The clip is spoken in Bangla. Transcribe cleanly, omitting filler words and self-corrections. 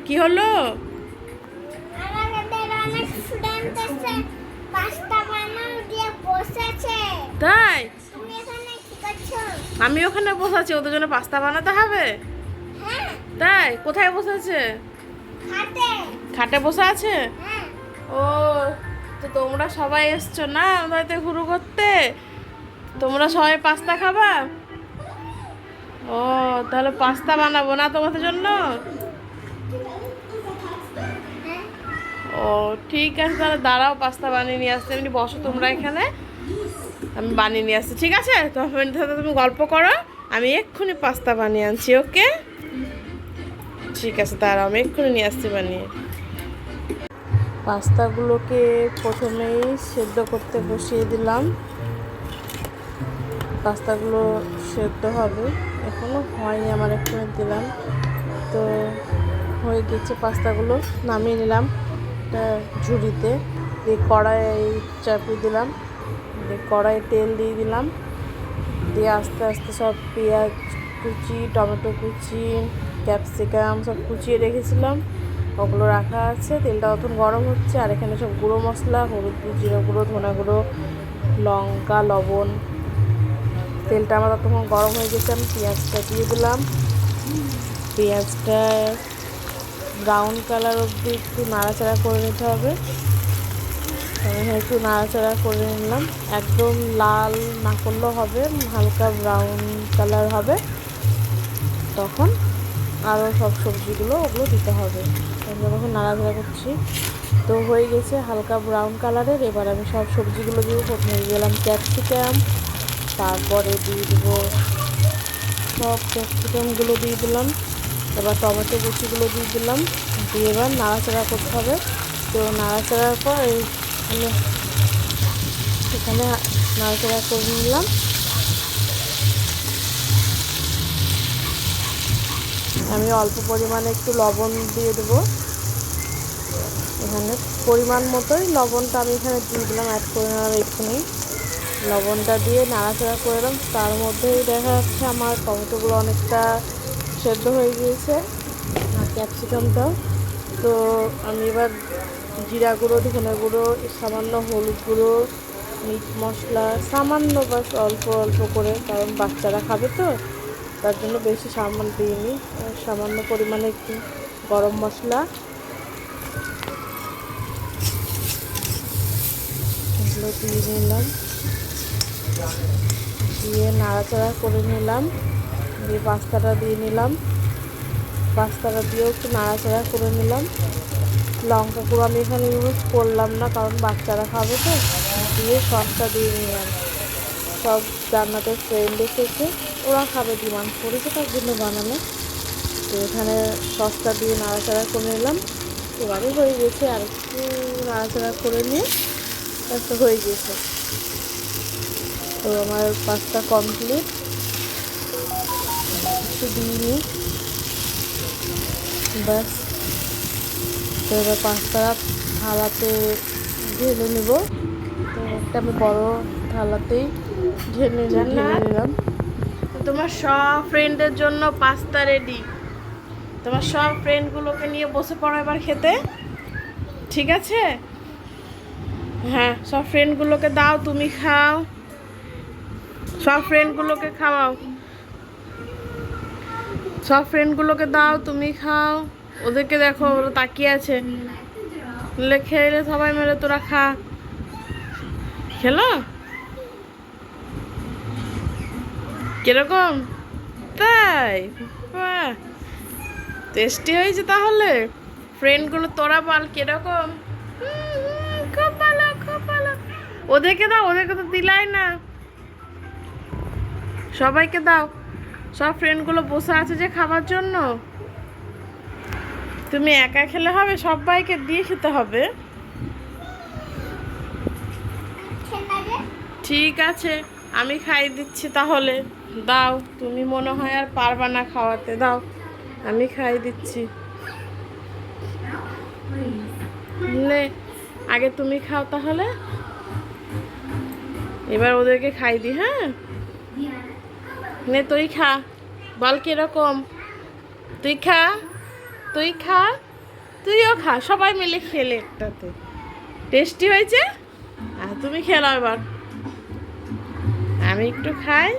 কি হলো? তাই আমি ওখানে বসেছি, ওদের জন্য পাস্তা বানাতে হবে। তাই কোথায় বসেছে? খাটে বসে আছে। ও, তো তোমরা সবাই এসছো না আমাদের ঘুরু করতে? তোমরা সবাই পাস্তা খাবা? ও, তাহলে পাস্তা বানাবো না তোমাদের জন্য? ও ঠিক আছে, তাহলে দাঁড়াও, পাস্তা বানিয়ে নিয়ে আসতে। এমনি বসো তোমরা এখানে, আমি বানিয়ে নিয়ে আসছি। ঠিক আছে, তোমার ফ্রেন্ডের সাথে তুমি গল্প করো, আমি এক্ষুনি পাস্তা বানিয়ে আনছি। ওকে ঠিক আছে, দাঁড়াও, আমি এক্ষুনি নিয়ে আসছি বানিয়ে। পাস্তাগুলোকে প্রথমেই সেদ্ধ করতে বসিয়ে দিলাম। পাস্তাগুলো সেদ্ধ হবে, এখনও হয়নি, আমার এক্ষুনি দিলাম। তো হয়ে গেছে, পাস্তাগুলো নামিয়ে নিলাম একটা ঝুড়িতে। দিয়ে কড়াই চাপিয়ে দিলাম, দিয়ে কড়াই তেল দিয়ে দিলাম। দিয়ে আস্তে আস্তে সব পেঁয়াজ কুচি, টমেটো কুচি, ক্যাপসিকাম সব কুচিয়ে রেখেছিলাম, ওগুলো রাখা আছে। তেলটা তখন গরম হচ্ছে, আর এখানে সব গুঁড়ো মশলা, হলুদ গুঁড়ো, জিরা গুঁড়ো, ধনে গুঁড়ো, লঙ্কা, লবণ। তেলটা আমার তখন গরম হয়ে গেছে, আমি পেঁয়াজটা দিয়ে দিলাম। পেঁয়াজটা ব্রাউন কালার অবধি একটু নাড়াচাড়া করে নিতে হবে। আমি একটু নাড়াচাড়া করে নিলাম, একদম লাল না করলেও হবে, হালকা ব্রাউন কালার হবে, তখন আরও সব সবজিগুলো ওগুলো দিতে হবে। আমরা তখন নাড়াচাড়া করছি, তো হয়ে গেছে হালকা ব্রাউন কালারের। এবার আমি সব সবজিগুলো দিয়ে প্রথমে দিলাম ক্যাপসিকাম, তারপরে দিয়ে দেবো সব ক্যাপসিকামগুলো দিয়ে দিলাম। এবার টমেটো কুচিগুলো দিয়ে দিলাম, দিয়ে এবার নাড়াচাড়া করতে হবে। তো নাড়াচাড়ার পর এখানে নাড়াচাড়া করে নিলাম। আমি অল্প পরিমাণে একটু লবণ দিয়ে দেবো, এখানে পরিমাণ মতোই লবণটা আমি এখানে দিয়ে দিলাম, অ্যাড করে নিলাম এক্ষুনি। লবণটা দিয়ে নাড়াচাড়া করে দিলাম, তার মধ্যেই দেখা যাচ্ছে আমার টমেটোগুলো অনেকটা সেদ্ধ হয়ে গিয়েছে, আর ক্যাপসিকামটাও। তো আমি এবার জিরা গুঁড়ো, ধনে গুঁড়ো, সামান্য হলুদ গুঁড়ো, মিট মশলা সামান্য, বাস অল্প অল্প করে, কারণ বাচ্চারা খাবে তো, তার জন্য বেশি সামান দিইনি। সামান্য পরিমাণে একটু গরম মশলা এগুলো দিয়ে নিলাম, দিয়ে নাড়াচাড়া করে নিলাম। দিয়ে পাস্তাটা দিয়ে নিলাম, পাস্তাটা দিয়েও একটু নাড়াচাড়া করে নিলাম। লঙ্কা গুঁড়ো আমি এখানে ইউজ করলাম না, কারণ বাচ্চারা খাবে তো। দিয়ে সসটা দিয়ে নিলাম, সব রান্নাতে ফ্রেন্ড এসেছে, ওরা খাবে, ডিমান্ড করেছে, তার জন্য বানানো। তো এখানে সসটা দিয়ে নাড়াচাড়া করে নিলাম। এবারে হয়ে গেছে, আর একটু নাড়াচাড়া করে নিয়ে পাস্তা হয়ে গেছে। তো আমার পাস্তা কমপ্লিট, একটু দিয়ে নিই, ব্যাস। তো এবার পাস্তা থালাতে ঢেলে নেব। তো একটা আমি বড় থালাতেই ঢেলে নিলাম। তোমার সব ফ্রেন্ডের জন্য পাস্তা রেডি। তোমার সব ফ্রেন্ডগুলোকে নিয়ে বসে পড়ো এবার খেতে, ঠিক আছে? হ্যাঁ, সব ফ্রেন্ডগুলোকে দাও, তুমি খাও, সব ফ্রেন্ডগুলোকে খাওয়াও, সব ফ্রেন্ডগুলোকে দাও, তুমি খাও। ওদেরকে দেখো, ওরা তাকিয়ে আছে, খেলে সবাই মিলে তোরা খা। খেলো কিরকম? তাই, বাহ, টেস্টি হয়েছে তাহলে। ফ্রেন্ডগুলো তোরা বল কিরকম? খুব ভালো, খুব ভালো। ওদেরকে দাও, ওদেরকে তো দিলাই না, সবাইকে দাও। সব ফ্রেন্ডগুলো বসে আছে যে খাবার জন্য, তুমি একা খেলে হবে, সবাইকে দিয়ে খেতে হবে। ঠিক আছে, আমি খাইয়ে দিচ্ছি তাহলে, দাও। তুমি মনে হয় আর পারবা না খাওয়াতে, দাও আমি খাইয়ে দিচ্ছি। নে, আগে তুমি খাও তাহলে, এবার ওদেরকে খাই দি। হ্যাঁ, নে তুই খা, বল কিরকম, তুই খা, তুই খা। তুইও খা, সবাই মিলে খেলে একটাতে। টেস্টি হয়েছে? তুমি খেলাও এবার, আমি একটু খাই।